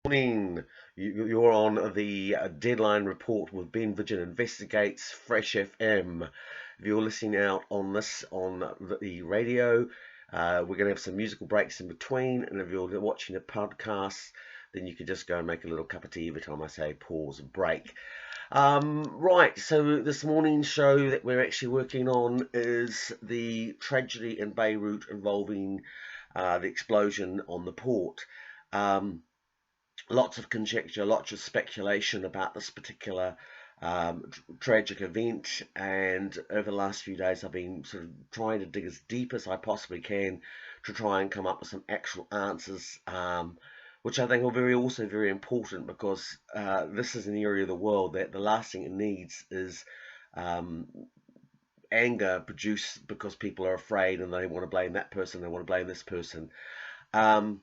Morning. You're on the Deadline Report with Ben Vidgen Investigates Fresh FM. If you're listening out on this on the radio, we're going to have some musical breaks in between. And if you're watching a podcast, then you can just go and make a little cup of tea every time I say pause and break. Right, so this morning's show that we're actually working on is the tragedy in Beirut involving the explosion on the port. Um, Lots of conjecture, lots of speculation about this particular tragic event. And over the last few days, I've been sort of trying to dig as deep as I possibly can to try and come up with some actual answers, which I think are also very important because this is an area of the world that the last thing it needs is um, anger produced because people are afraid and they want to blame that person, they want to blame this person. Um,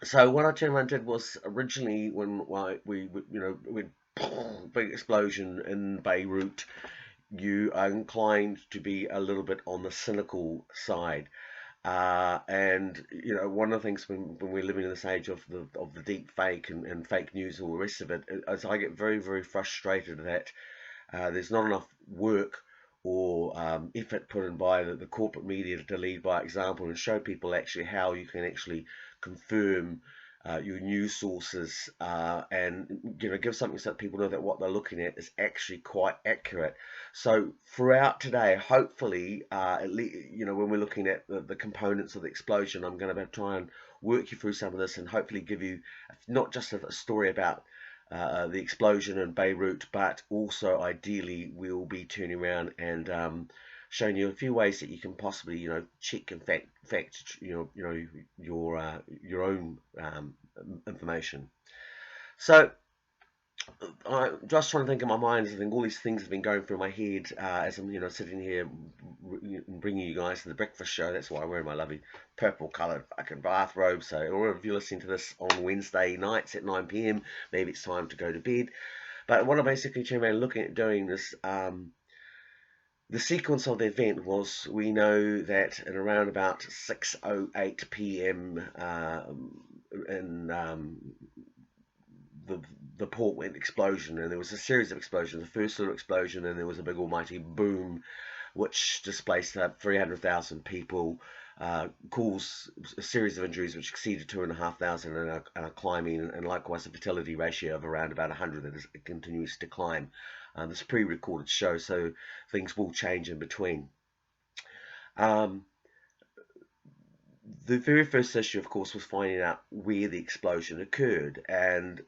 so what I turned around and did was originally when we big explosion in Beirut, you are inclined to be a little bit on the cynical side. And one of the things when we're living in this age of the deep fake and fake news and all the rest of it, is I get very, very frustrated that there's not enough work or effort put in by the corporate media to lead by example and show people actually how you can actually confirm your news sources, and give something so that people know that what they're looking at is actually quite accurate. So throughout today, hopefully, at least, when we're looking at the components of the explosion, I'm going to try and work you through some of this and hopefully give you not just a story about the explosion in Beirut, but also ideally we'll be turning around and showing you a few ways that you can possibly, check and fact, your own information. So I'm just trying to think in my mind. I think all these things have been going through my head as I'm, sitting here bringing you guys to the breakfast show. That's why I'm wearing my lovely purple-coloured fucking bathrobe. So, or if you're listening to this on Wednesday nights at 9 p.m., maybe it's time to go to bed. But what I basically turned around looking at doing is the sequence of the event was, we know that at around about 6:08 p.m. In the port went explosion, and there was a series of explosions. The first little explosion, and there was a big almighty boom, which displaced 300,000 people, caused a series of injuries which exceeded 2,500 and are climbing, and likewise a fertility ratio of around about 100 that continues to climb. This pre-recorded show, so things will change in between. Um, the very first issue, of course, was finding out where the explosion occurred, and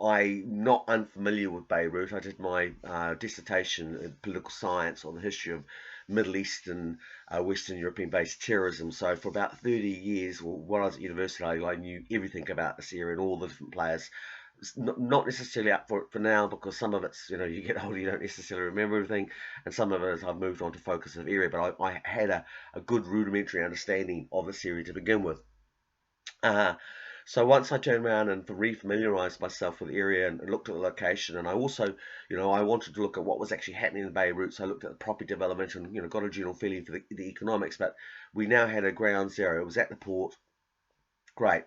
I'm not unfamiliar with Beirut. I did my dissertation in political science on the history of Middle Eastern, Western European-based terrorism. So for about 30 years, while I was at university, I knew everything about this area and all the different players. It's not necessarily up for it for now, because some of it's, you get older, you don't necessarily remember everything, and some of it I've moved on to focus of area, but I had a good rudimentary understanding of this area to begin with. Uh, so once I turned around and refamiliarized myself with the area and looked at the location, and I also, I wanted to look at what was actually happening in Beirut, so I looked at the property development and, got a general feeling for the economics, but we now had a ground zero. It was at the port. Great.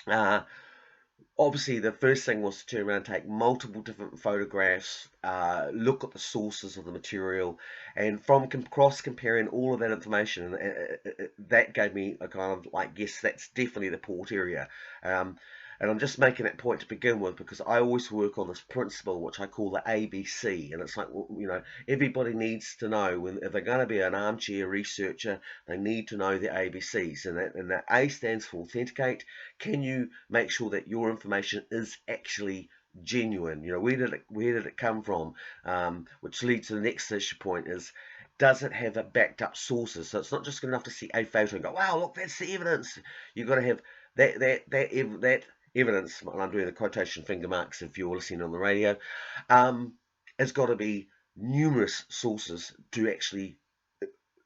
Uh, Obviously, the first thing was to turn around, take multiple different photographs, look at the sources of the material, and from cross comparing all of that information, that gave me a kind of like, yes, that's definitely the port area. And I'm just making that point to begin with because I always work on this principle, which I call the ABC. And it's like, everybody needs to know, if they're going to be an armchair researcher, they need to know the ABCs. And that A stands for authenticate. Can you make sure that your information is actually genuine? Where did it come from? Which leads to the next issue point is, does it have a backed up sources? So it's not just good enough to see a photo and go, wow, look, that's the evidence. You've got to have that evidence, and I'm doing the quotation finger marks if you're listening on the radio, has got to be numerous sources to actually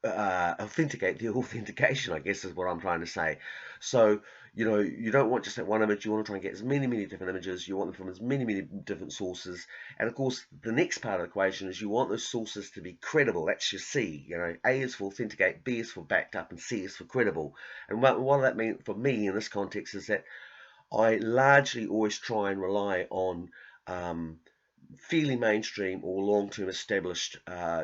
authenticate the authentication, I guess is what I'm trying to say. So, you don't want just that one image. You want to try and get as many different images. You want them from as many different sources. And of course, the next part of the equation is you want those sources to be credible. That's your C. A is for authenticate, B is for backed up, and C is for credible. And what that means for me in this context is that I largely always try and rely on fairly mainstream or long-term established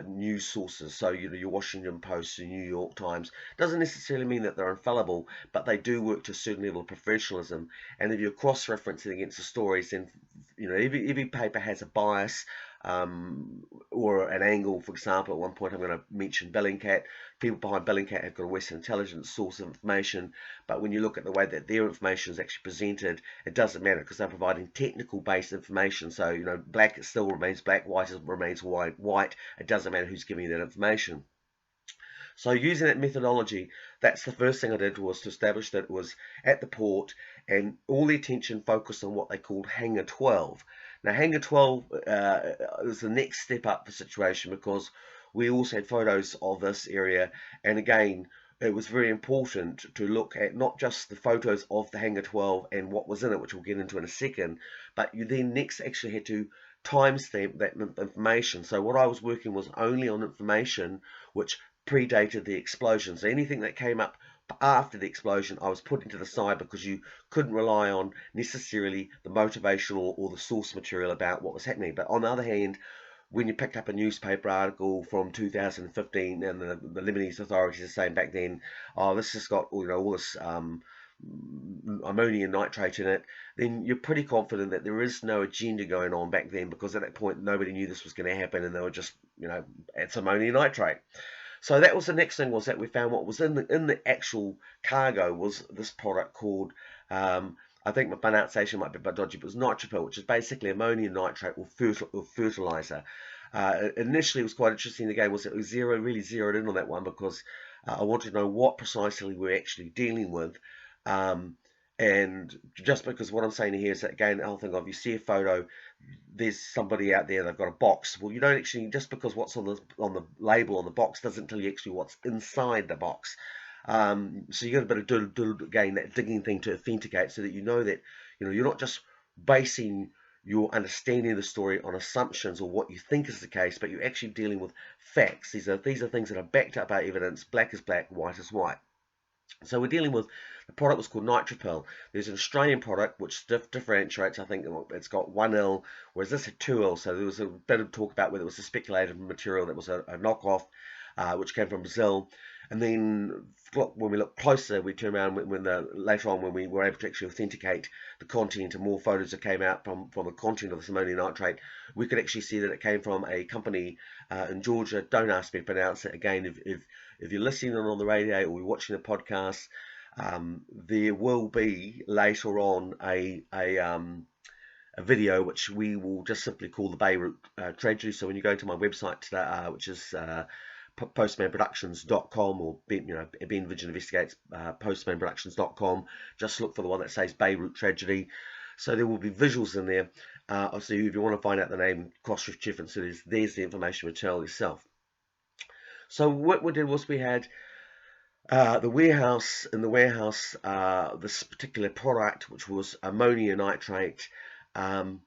news sources. So, you know, your Washington Post and New York Times doesn't necessarily mean that they're infallible, but they do work to a certain level of professionalism. And if you're cross-referencing against the stories, then, you know, every paper has a bias or an angle. For example, at one point I'm going to mention Bellingcat. People behind Bellingcat have got a Western intelligence source of information, but when you look at the way that their information is actually presented, it doesn't matter because they're providing technical based information. So, you know, black still remains black, white remains white. It doesn't matter who's giving you that information. So using that methodology, that's the first thing I did, was to establish that it was at the port, and all the attention focused on what they called Hangar 12. Now Hangar 12 was the next step up the situation, because we also had photos of this area, and again, it was very important to look at not just the photos of the Hangar 12 and what was in it, which we'll get into in a second, but you then next actually had to timestamp that information. So what I was working was only on information which predated the explosion. So anything that came up after the explosion, I was putting to the side, because you couldn't rely on necessarily the motivational or the source material about what was happening. But on the other hand, when you picked up a newspaper article from 2015 and the Lebanese authorities are saying back then, oh, this has got, you know, all this ammonia nitrate in it, then you're pretty confident that there is no agenda going on back then, because at that point nobody knew this was going to happen, and they were just, you know, it's ammonia nitrate. So that was the next thing, was that we found what was in the actual cargo was this product called, I think my pronunciation might be a bit dodgy, but it was nitropyl, which is basically ammonium nitrate or fertilizer. Initially, it was quite interesting. The game was, it was really zeroed in on that one, because I wanted to know what precisely we're actually dealing with. And just because what I'm saying here is that, again, the whole thing of, you see a photo, there's somebody out there, they've got a box. Well, you don't actually, just because what's on the label on the box doesn't tell you actually what's inside the box. So you got a bit of again, that digging thing to authenticate, so that you know that, you know, you're not just basing your understanding of the story on assumptions or what you think is the case, but you're actually dealing with facts. These are things that are backed up by evidence. Black is black, white is white. So we're dealing with, the product was called nitropyl. There's an Australian product which differentiates. I think it's got 1L, whereas this had 2L. So there was a bit of talk about whether it was a speculative material that was a knockoff, which came from Brazil. And then when we look closer, we turn around later on, when we were able to actually authenticate the content, and more photos that came out from the content of this ammonium nitrate, we could actually see that it came from a company in Georgia. Don't ask me to pronounce it. Again, if you're listening on the radio or you're watching the podcast, there will be later on a video which we will just simply call the Beirut tragedy. So when you go to my website today, which is postmanproductions.com, or Ben Vidgen Investigates, postmanproductions.com, just look for the one that says Beirut tragedy. So there will be visuals in there. So if you want to find out the name, cross-reference, there's the information material itself. So what we did was, we had the warehouse, this particular product, which was ammonia nitrate, and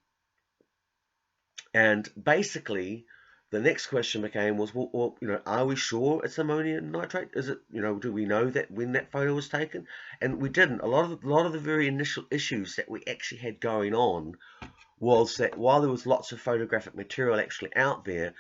basically the next question became was, well, you know, are we sure it's ammonium nitrate? Is it, you know, do we know that when that photo was taken? And we didn't. A lot of the very initial issues that we actually had going on was that while there was lots of photographic material actually out there,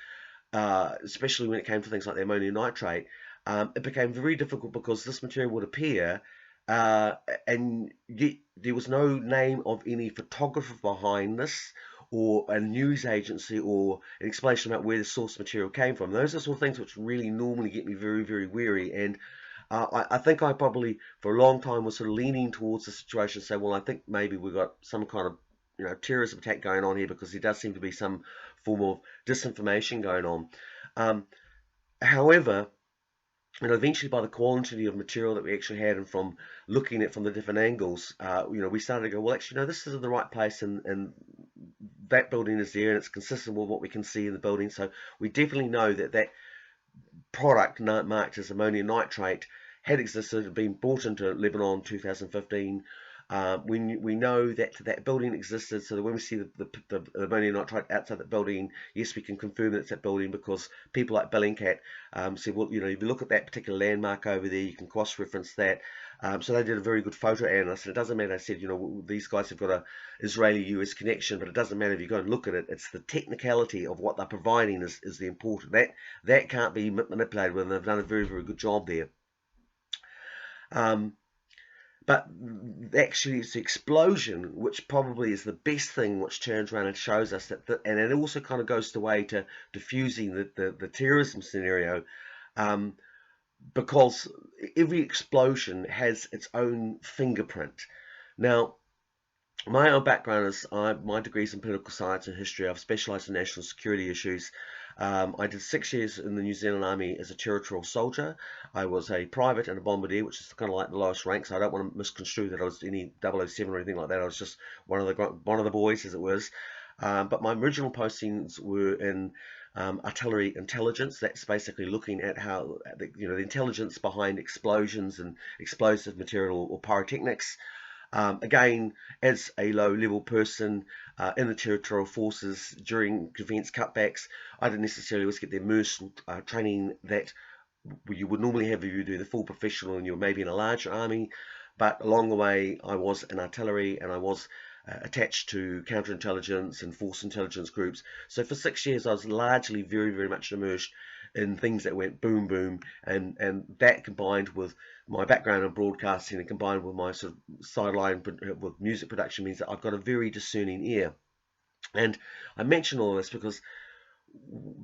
especially when it came to things like the ammonium nitrate, it became very difficult, because this material would appear, and yet there was no name of any photographer behind this, or a news agency, or an explanation about where the source material came from. Those are sort of things which really normally get me very, very wary. And I think I probably, for a long time, was sort of leaning towards the situation, say, well, I think maybe we've got some kind of, you know, terrorism attack going on here, because there does seem to be some form of disinformation going on. However, and eventually, by the quantity of material that we actually had, and from looking at from the different angles, you know, we started to go, well, actually, no, this is in the right place, and that building is there, and it's consistent with what we can see in the building. So we definitely know that that product marked as ammonium nitrate had existed, had been brought into Lebanon 2015, We know that that building existed, so that when we see the ammonium nitrate outside that building, yes, we can confirm that it's that building, because people like Bellingcat said, well, if you look at that particular landmark over there, you can cross-reference that. So they did a very good photo analysis. And it doesn't matter, I said, these guys have got a Israeli-US connection, but it doesn't matter if you go and look at it. It's the technicality of what they're providing is the important. That can't be manipulated, and they've done a very, very good job there. But actually, it's the explosion which probably is the best thing, which turns around and shows us that, and it also kind of goes the way to diffusing the terrorism scenario, because every explosion has its own fingerprint. Now, my own background is my degree is in political science and history. I've specialised in national security issues. I did 6 years in the New Zealand Army as a territorial soldier. I was a private and a bombardier, which is kind of like the lowest rank. So I don't want to misconstrue that I was any 007 or anything like that. I was just one of the boys, as it was. But my original postings were in artillery intelligence. That's basically looking at how the intelligence behind explosions and explosive material or pyrotechnics. Again, as a low-level person in the territorial forces during events cutbacks, I didn't necessarily always get the immersion training that you would normally have if you do the full professional and you're maybe in a larger army. But along the way, I was in artillery, and I was attached to counterintelligence and force intelligence groups. So for 6 years, I was largely very, very much immersed in things that went boom, boom, and that combined with my background in broadcasting and combined with my sort of sideline with music production means that I've got a very discerning ear. And I mention all this because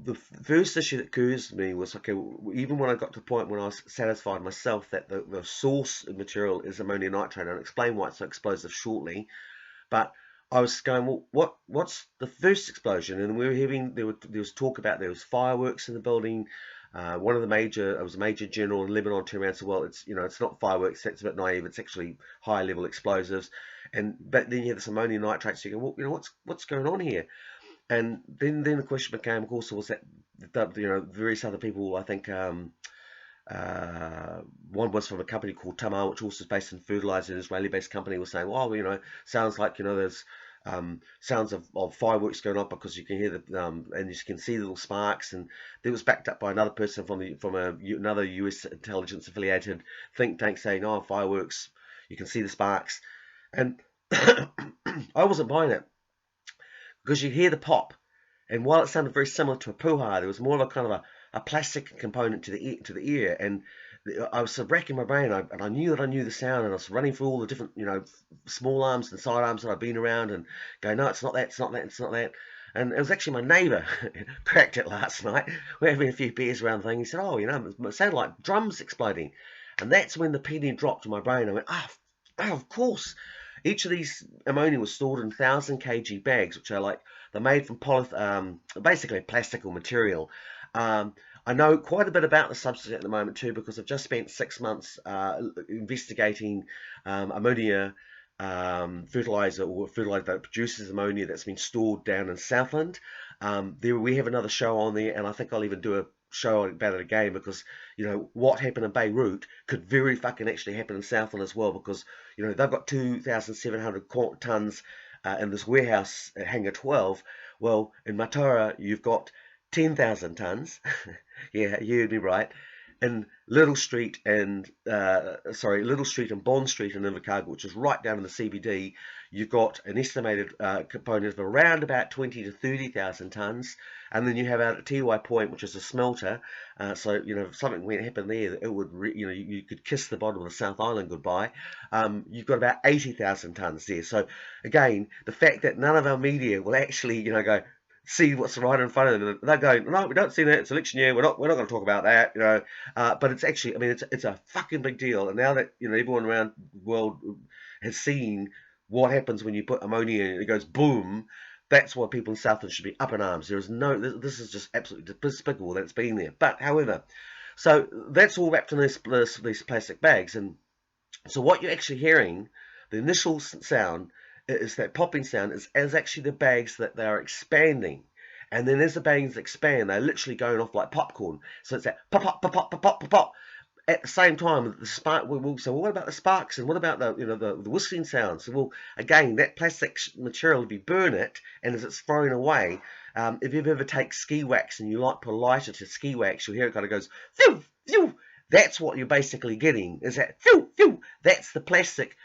the first issue that occurs to me was, okay, even when I got to the point when I was satisfied myself that the source material is ammonium nitrate, and I'll explain why it's so explosive shortly, but I was going, well, what's the first explosion? And we were hearing, there was talk about there was fireworks in the building. It was a major general in Lebanon turned around and said, well, it's not fireworks, that's a bit naive, it's actually high level explosives. But then you have this ammonium nitrate, so you go, well, what's going on here? And then the question became, of course, was that various other people, I think, one was from a company called Tamar, which also is based in Fertiliser, an Israeli-based company, was saying, well, sounds like, there's sounds of fireworks going on because you can hear and you can see the little sparks. And that was backed up by another person from another US intelligence affiliated think tank saying, oh, fireworks, you can see the sparks. And I wasn't buying it, because you hear the pop, and while it sounded very similar to a puha, there was more of a kind of a plastic component to the ear, and I was sort of racking my brain, and I knew that I knew the sound, and I was running through all the different, small arms and side arms that I've been around, and going, no, it's not that, it's not that, it's not that. And it was actually my neighbour cracked it last night. We were having a few beers around the thing. He said, oh, it sounded like drums exploding. And that's when the penny dropped in my brain. I went, of course. Each of these ammonia was stored in 1,000 kg bags, which are they're made from basically plastical material. I know quite a bit about the substance at the moment too, because I've just spent 6 months investigating ammonia fertilizer, or fertilizer that produces ammonia that's been stored down in Southland. We have another show on there, and I think I'll even do a show about it again, because what happened in Beirut could very fucking actually happen in Southland as well, because they've got 2,700 tons in this warehouse at Hangar 12. Well, in Mataura you've got 10,000 tons. Yeah, you heard me right. In Little Street and Bond Street in Invercargill, which is right down in the CBD, you've got an estimated component of around about 20 to 30,000 tons. And then you have out at TY Point, which is a smelter. So if something went happen there, it would you could kiss the bottom of the South Island goodbye. You've got about 80,000 tons there. So again, the fact that none of our media will actually go see what's right in front of them, they're going, no, we don't see that, it's election year, we're not going to talk about that, but it's actually, it's a fucking big deal. And now that everyone around the world has seen what happens when you put ammonia in, it goes boom. That's why people in Southland should be up in arms. There is this is just absolutely despicable that it's been there. But however, so that's all wrapped in these plastic bags. And so what you're actually hearing, the initial sound, is that popping sound is actually the bags that they are expanding. And then as the bags expand, they're literally going off like popcorn. So it's that pop, pop, pop, pop, pop, pop, pop. at the same time, the spark, we'll say, well, what about the sparks and what about the, the whistling sounds? Well, again, that plastic material, if you burn it and as it's thrown away, if you've ever take ski wax and you like put a lighter to ski wax, you'll hear it kind of goes, phew, phew. That's what you're basically getting, is that, phew, phew. That's the plastic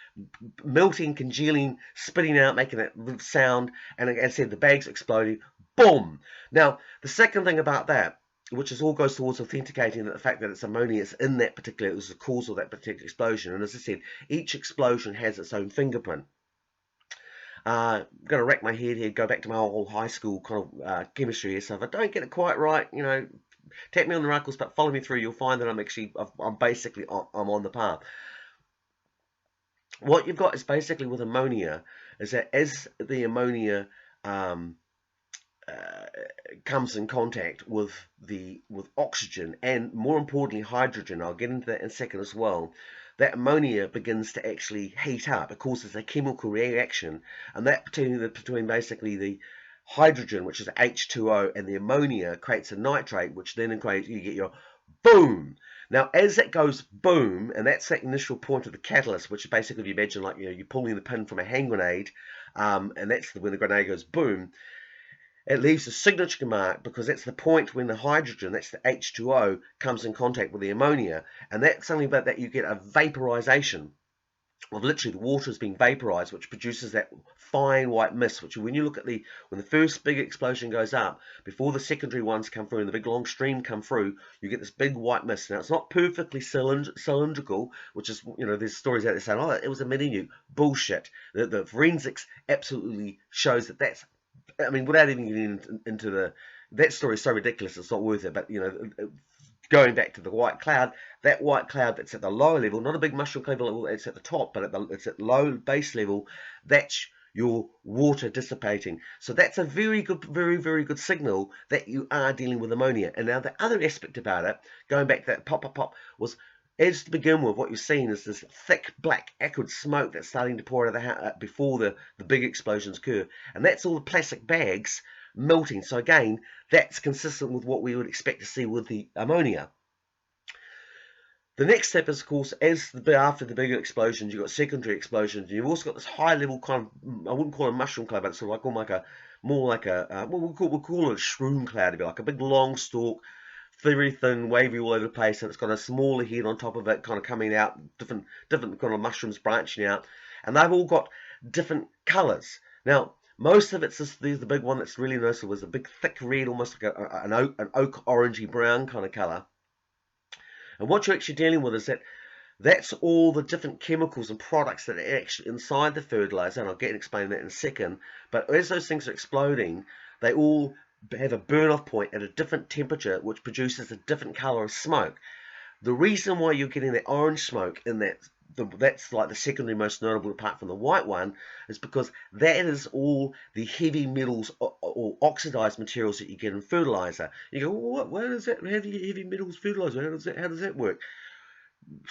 melting, congealing, spitting out, making that sound, and as I said, the bag's exploding, boom. Now, the second thing about that, which is all goes towards authenticating the fact that it's ammonia, it's in that particular, it was the cause of that particular explosion. And as I said, each explosion has its own fingerprint. I'm going to rack my head here, go back to my old high school kind of chemistry here. So if I don't get it quite right, tap me on the knuckles, but follow me through. You'll find that I'm basically on the path. What you've got is basically with ammonia is that as the ammonia comes in contact with oxygen and more importantly hydrogen, I'll get into that in a second as well, that ammonia begins to actually heat up. It causes a chemical reaction, and that between basically the hydrogen, which is H2O, and the ammonia creates a nitrate, which then creates, you get your boom. Now, as that goes boom, and that's that initial point of the catalyst, which basically, if you imagine like you're pulling the pin from a hand grenade, and that's when the grenade goes boom. It leaves a signature mark because that's the point when the hydrogen, that's the H2O, comes in contact with the ammonia, and that's something about that you get a vaporization of literally the water is being vaporized, which produces that fine white mist, which when you look at when the first big explosion goes up, before the secondary ones come through and the big long stream come through, you get this big white mist. Now, it's not perfectly cylindrical, which is, there's stories out there saying, oh, it was a mini-nuke. Bullshit. The forensics absolutely shows that that's, I mean, without even getting into that story is so ridiculous, it's not worth it. But, going back to the white cloud, that white cloud that's at the lower level, not a big mushroom cloud level, it's at the top, but it's at low base level, that's your water dissipating. So that's a very good, very, very good signal that you are dealing with ammonia. And now the other aspect about it, going back to that pop, pop, pop, was as to begin with, what you're seeing is this thick, black, acrid smoke that's starting to pour out of the house before the big explosions occur. And that's all the plastic bags melting. So again, that's consistent with what we would expect to see with the ammonia. The next step is, of course, after the bigger explosions, you've got secondary explosions, and you've also got this high level kind of, I wouldn't call it a mushroom cloud, but it's sort of like we'll call it a shroom cloud, like a big long stalk, very thin, wavy all over the place, and it's got a smaller head on top of it, kind of coming out, different kind of mushrooms branching out, and they've all got different colours. Now, most of it's the big one that's really noticeable was a big thick red, almost like an oak orangey brown kind of colour. And what you're actually dealing with is that's all the different chemicals and products that are actually inside the fertilizer, and I'll get and explain that in a second. But as those things are exploding, they all have a burn-off point at a different temperature, which produces a different color of smoke. The reason why you're getting that orange smoke in that's like the secondary most notable apart from the white one, is because that is all the heavy metals or oxidized materials that you get in fertilizer. You go, well, what is that heavy metals fertilizer? How does that work?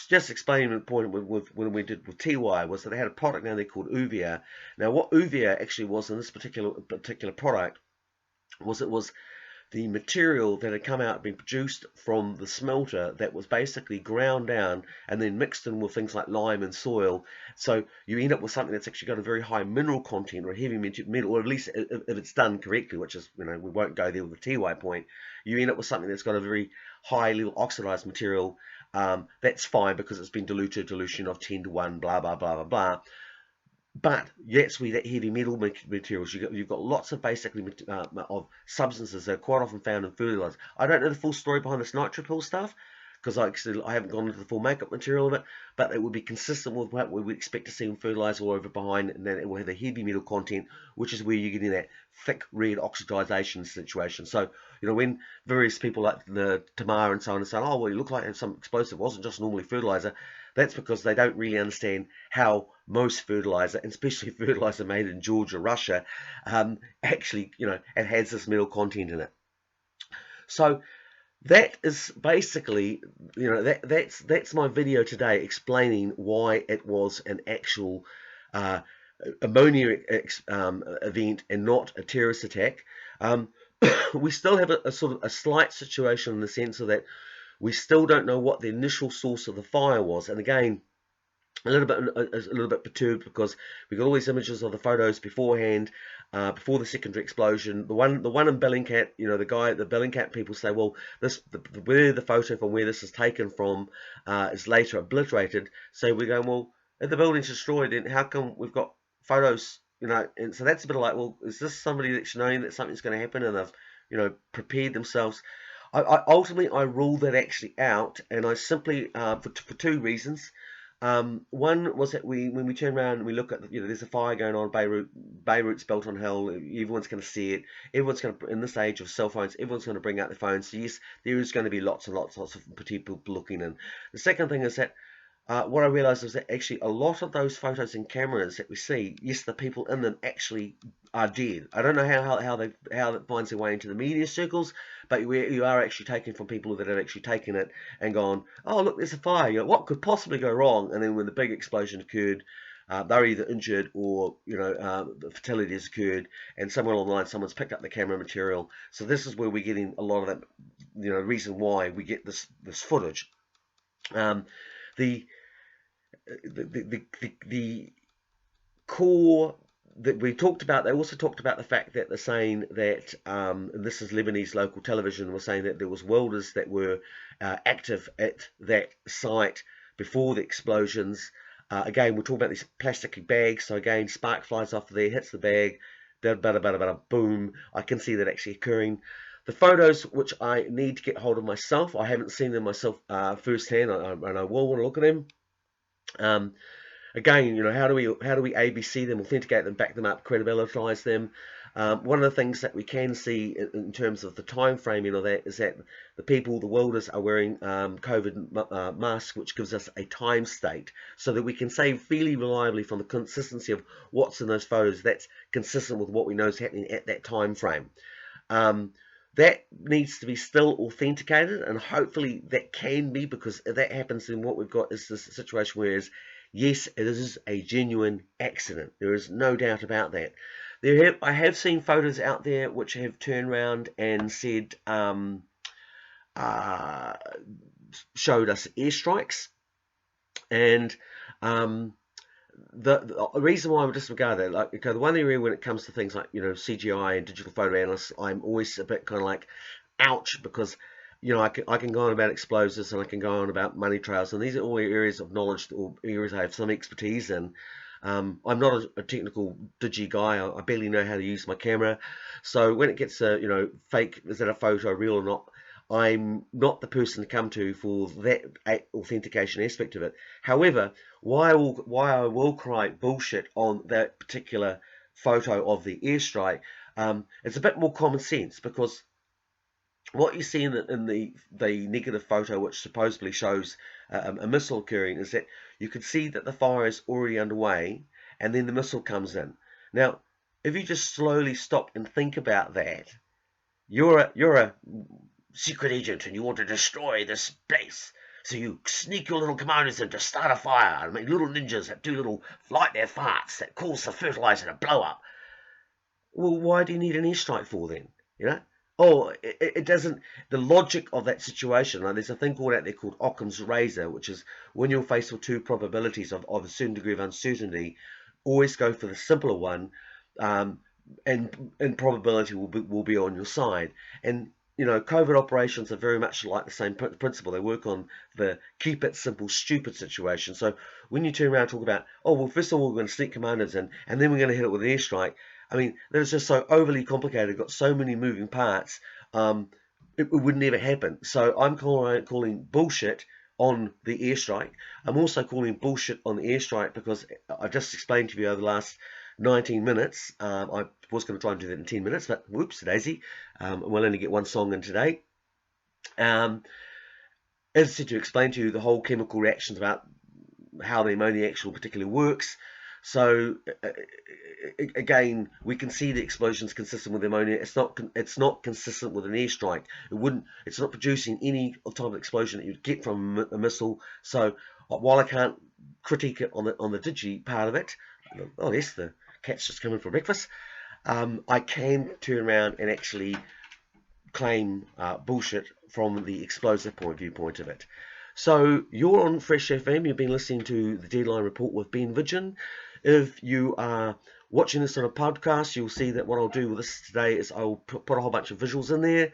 Just explaining the point when we did with TY was that they had a product now they called Uvia. Now, what Uvia actually was in this particular product was it was the material that had come out, been produced from the smelter, that was basically ground down and then mixed in with things like lime and soil. So you end up with something that's actually got a very high mineral content or a heavy metal, or at least if it's done correctly, which is, we won't go there with the TY point, you end up with something that's got a very high level oxidized material. That's fine because it's been diluted, dilution of 10 to 1, blah, blah, blah, blah, blah. But that's where that heavy metal materials, you've got lots of basically of substances that are quite often found in fertilizer. I don't know the full story behind this nitropyl stuff because I haven't gone into the full makeup material of it, but it would be consistent with what we would expect to see in fertilizer all over behind, and then it will have a heavy metal content, which is where you're getting that thick red oxidization situation. So, when various people like the Tamar and so on are saying, oh, well, you look like some explosive, it wasn't just normally fertilizer, that's because they don't really understand how most fertilizer, and especially fertilizer made in Georgia, Russia, actually, it has this metal content in it. So that is basically, that's my video today explaining why it was an actual ammonia event and not a terrorist attack. We still have a sort of a slight situation in the sense of that We still don't know what the initial source of the fire was. And again, a little bit perturbed because we got all these images of the photos beforehand, before the secondary explosion. The one in Bellingcat, you know, the Bellingcat people say, well, where the photo from where this is taken from is later obliterated. So we're going, well, if the building's destroyed, then how come we've got photos, you know? And so that's a bit like, well, is this somebody that's knowing that something's going to happen and they've, you know, prepared themselves? Ultimately, I ruled that actually out, and I simply, for two reasons. One was that when we turn around and we look at, you know, there's a fire going on in Beirut. Beirut's built on hell. Everyone's going to see it. Everyone's going to, in this age of cell phones, everyone's going to bring out their phones. So yes, there is going to be lots and lots of people looking in. The second thing is that what I realized is that actually a lot of those photos and cameras that we see, yes, the people in them actually are dead. I don't know how that finds their way into the media circles, but you are actually taken from people that have actually taken it and gone, oh, look, there's a fire. You know, what could possibly go wrong? And then when the big explosion occurred, they're either injured or, you know, the fatality has occurred, and somewhere along the line someone's picked up the camera material. So this is where we're getting a lot of that, you know, reason why we get this footage. The core that we talked about, they also talked about the fact that they're saying that, and this is Lebanese local television, was saying that there was welders that were active at that site before the explosions. Again, we're talking about these plastic bags, so again, spark flies off there, hits the bag, boom. I can see that actually occurring. The photos, which I need to get hold of myself, I haven't seen them myself firsthand, and I will want to look at them. Again, you know, how do we ABC them, authenticate them, back them up, credibilize them? One of the things that we can see in terms of the time frame, you know, that is that the welders are wearing COVID masks, which gives us a time state, so that we can say fairly reliably from the consistency of what's in those photos that's consistent with what we know is happening at that time frame. That needs to be still authenticated, and hopefully that can be, because if that happens, then what we've got is this situation where, yes, it is a genuine accident. There is no doubt about that. I have seen photos out there which have turned around and said, showed us airstrikes, and the reason why I would disregard that, like, okay, the one area when it comes to things like, you know, CGI and digital photo analysts, I'm always a bit kind of like, ouch, because, you know, I can go on about explosives and I can go on about money trails, and these are all areas of knowledge or areas I have some expertise in. I'm not a technical digi guy. I barely know how to use my camera, so when it gets you know, fake, is that a photo real or not, I'm not the person to come to for that authentication aspect of it. However, why I will cry bullshit on that particular photo of the airstrike, it's a bit more common sense, because what you see in the negative photo, which supposedly shows a missile occurring, is that you can see that the fire is already underway, and then the missile comes in. Now, if you just slowly stop and think about that, you're a secret agent and you want to destroy this place. So you sneak your little commanders in to start a fire and make little ninjas that do little, light their farts that cause the fertilizer to blow up. Well, why do you need an airstrike for then? You know? Oh, it doesn't, the logic of that situation, like, there's a thing called out there called Occam's razor, which is when you're faced with two probabilities of a certain degree of uncertainty, always go for the simpler one, and probability will be on your side. And, you know, COVID operations are very much like the same principle. They work on the keep it simple, stupid situation. So when you turn around and talk about, oh, well, first of all, we're going to sneak commanders in, and then we're going to hit it with an airstrike, I mean, that is just so overly complicated, got so many moving parts, it would never happen. So I'm calling bullshit on the airstrike. I'm also calling bullshit on the airstrike because I just explained to you over the last 19 minutes. I was going to try and do that in 10 minutes, but whoops, daisy. We'll only get one song in today. As I said, to explain to you the whole chemical reactions about how the ammonia actually particularly works. So again, we can see the explosions consistent with ammonia. It's not consistent with an airstrike. It's not producing any type of explosion that you'd get from a missile. So while I can't critique it on the digi part of it, oh yes, the cat's just coming for breakfast. I can turn around and actually claim bullshit from the explosive viewpoint of it. So you're on Fresh FM. You've been listening to the Deadline Report with Ben Vidgen. If you are watching this on a podcast, you'll see that what I'll do with this today is I'll put a whole bunch of visuals in there.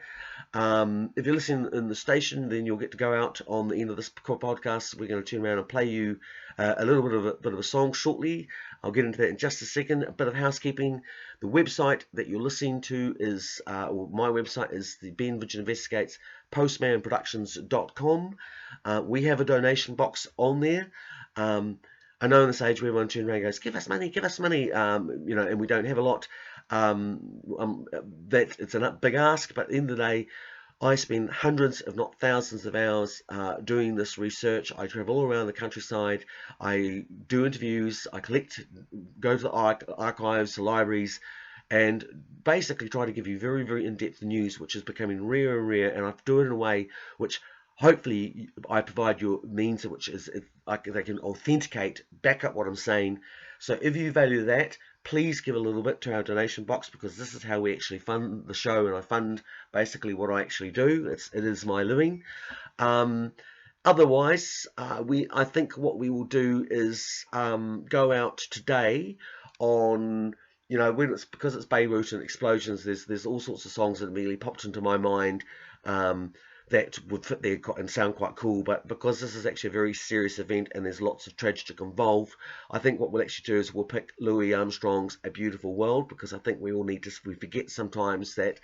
If you're listening in the station, then you'll get to go out on the end of this podcast. We're going to turn around and play you a little bit of a song shortly. I'll get into that in just a second. A bit of housekeeping. The website that you're listening to is, or my website is the Ben Vidgen Investigates postmanproductions.com. We have a donation box on there. I know in this age where everyone turns around and goes, give us money, and we don't have a lot. That it's a big ask, but at the end of the day, I spend hundreds, if not thousands of hours doing this research. I travel all around the countryside. I do interviews. I collect, go to the archives, to libraries, and basically try to give you very, very in-depth news, which is becoming rare and rare. And I do it in a way which hopefully I provide you means which is they can authenticate, back up what I'm saying. So if you value that, please give a little bit to our donation box, because this is how we actually fund the show, and I fund basically what I actually do. It is my living. Otherwise, I think what we will do is go out today on, because it's Beirut and explosions. There's all sorts of songs that immediately popped into my mind. That would fit there and sound quite cool, but because this is actually a very serious event and there's lots of tragedy involved, I think what we'll actually do is we'll pick Louis Armstrong's A Beautiful World, because I think we all we forget sometimes that,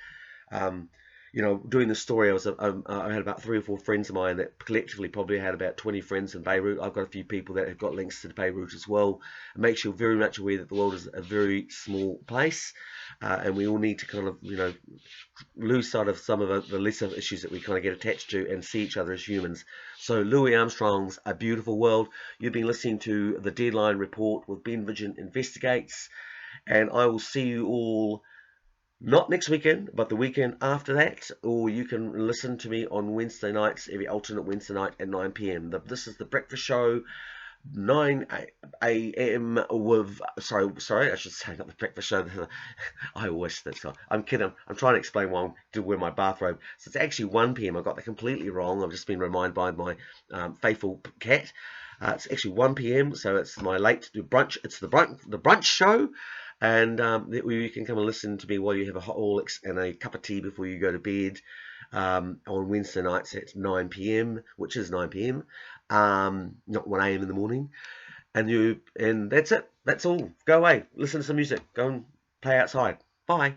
doing this story, I had about 3 or 4 friends of mine that collectively probably had about 20 friends in Beirut. I've got a few people that have got links to Beirut as well. It makes you very much aware that the world is a very small place, and we all need to kind of, lose sight of some of the lesser issues that we kind of get attached to and see each other as humans. So Louis Armstrong's A Beautiful World. You've been listening to the Deadline Report with Ben Vidgen Investigates, and I will see you all not next weekend, but the weekend after that, or you can listen to me on Wednesday nights, every alternate Wednesday night at 9 p.m. This is the breakfast show, 9 a.m. with, sorry, I should say not the breakfast show. I always think so. I'm kidding. I'm trying to explain why I'm wearing my bathrobe. So it's actually 1 p.m. I got that completely wrong. I've just been reminded by my faithful cat. It's actually 1 p.m. So it's my late brunch. It's the brunch show. And you can come and listen to me while you have a hot Horlicks and a cup of tea before you go to bed on Wednesday nights at 9 p.m, which is 9 p.m, not 1 a.m. in the morning. And that's it. That's all. Go away. Listen to some music. Go and play outside. Bye.